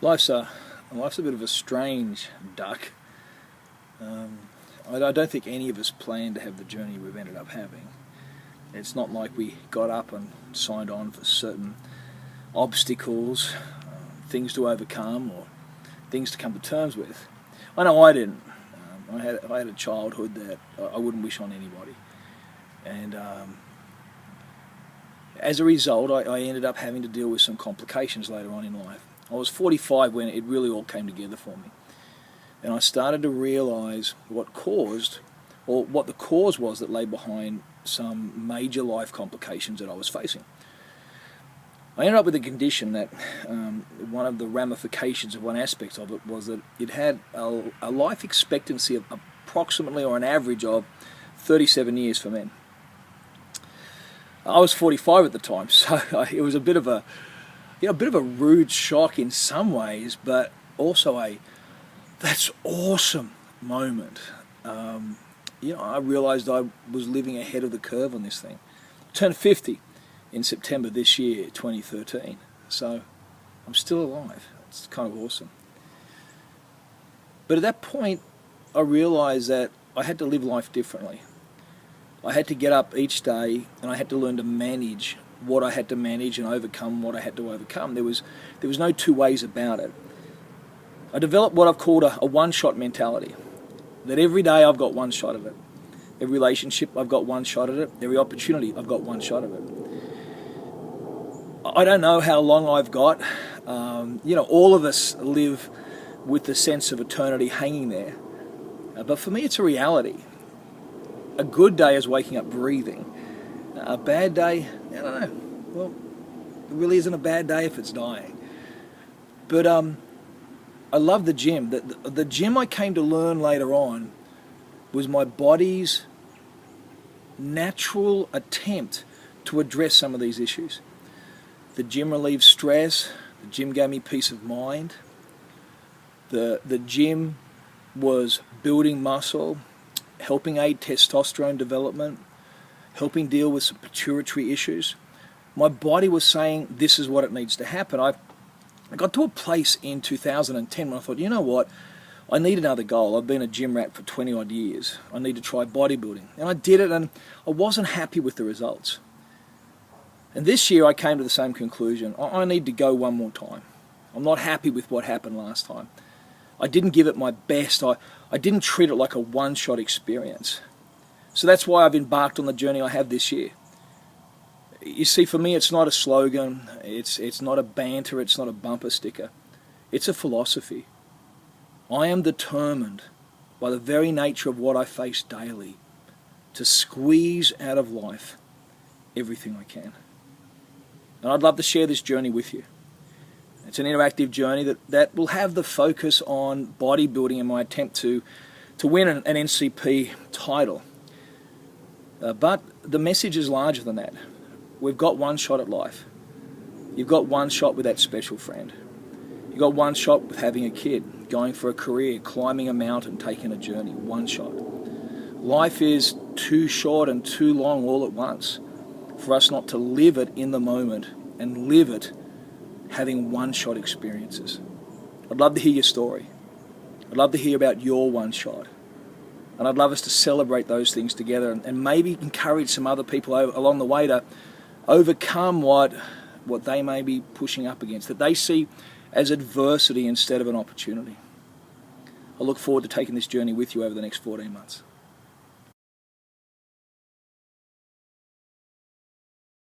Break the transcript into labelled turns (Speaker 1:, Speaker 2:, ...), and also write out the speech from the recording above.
Speaker 1: Life's a bit of a strange duck. I don't think any of us planned to have the journey we've ended up having. It's not like we got up and signed on for certain obstacles, things to overcome, or things to come to terms with. I know I didn't. I had a childhood that I wouldn't wish on anybody, and as a result, I ended up having to deal with some complications later on in life. I was 45 when it really all came together for me, and I started to realise what the cause was that lay behind some major life complications that I was facing. I ended up with a condition that one of the ramifications of one aspect of it was that it had a life expectancy of approximately, or an average of, 37 years for men. I was 45 at the time, so it was a bit of a rude shock in some ways, but also that's awesome moment. I realised I was living ahead of the curve on this thing. I turned 50 in September this year, 2013. So I'm still alive. It's kind of awesome. But at that point, I realised that I had to live life differently. I had to get up each day and I had to learn to manage what I had to manage and overcome what I had to overcome. There was no two ways about it. I developed what I've called a one-shot mentality. That every day I've got one shot at it. Every relationship I've got one shot at it. Every opportunity I've got one shot at it. I don't know how long I've got. All of us live with the sense of eternity hanging there. But for me, it's a reality. A good day is waking up breathing. A bad day, I don't know. Well, it really isn't a bad day if it's dying. But I love the gym. The gym I came to learn later on was my body's natural attempt to address some of these issues. The gym relieved stress. The gym gave me peace of mind. The gym was building muscle, helping aid testosterone development, helping deal with some pituitary issues. My body was saying this is what it needs to happen. I got to a place in 2010 when I thought, you know what, I need another goal. I've been a gym rat for 20 odd years. I need to try bodybuilding. And I did it, and I wasn't happy with the results. And this year I came to the same conclusion. I need to go one more time. I'm not happy with what happened last time. I didn't give it my best. I didn't treat it like a one-shot experience. So that's why I've embarked on the journey I have this year. You see, for me, it's not a slogan, it's not a banter, it's not a bumper sticker. It's a philosophy. I am determined, by the very nature of what I face daily, to squeeze out of life everything I can. And I'd love to share this journey with you. It's an interactive journey that will have the focus on bodybuilding and my attempt to win an NCP title. But the message is larger than that. We've got one shot at life. You've got one shot with that special friend. You've got one shot with having a kid, going for a career, climbing a mountain, taking a journey. One shot. Life is too short and too long all at once for us not to live it in the moment and live it having one-shot experiences. I'd love to hear your story. I'd love to hear about your one shot. And I'd love us to celebrate those things together and maybe encourage some other people along the way to overcome what they may be pushing up against, that they see as adversity instead of an opportunity. I look forward to taking this journey with you over the next 14 months.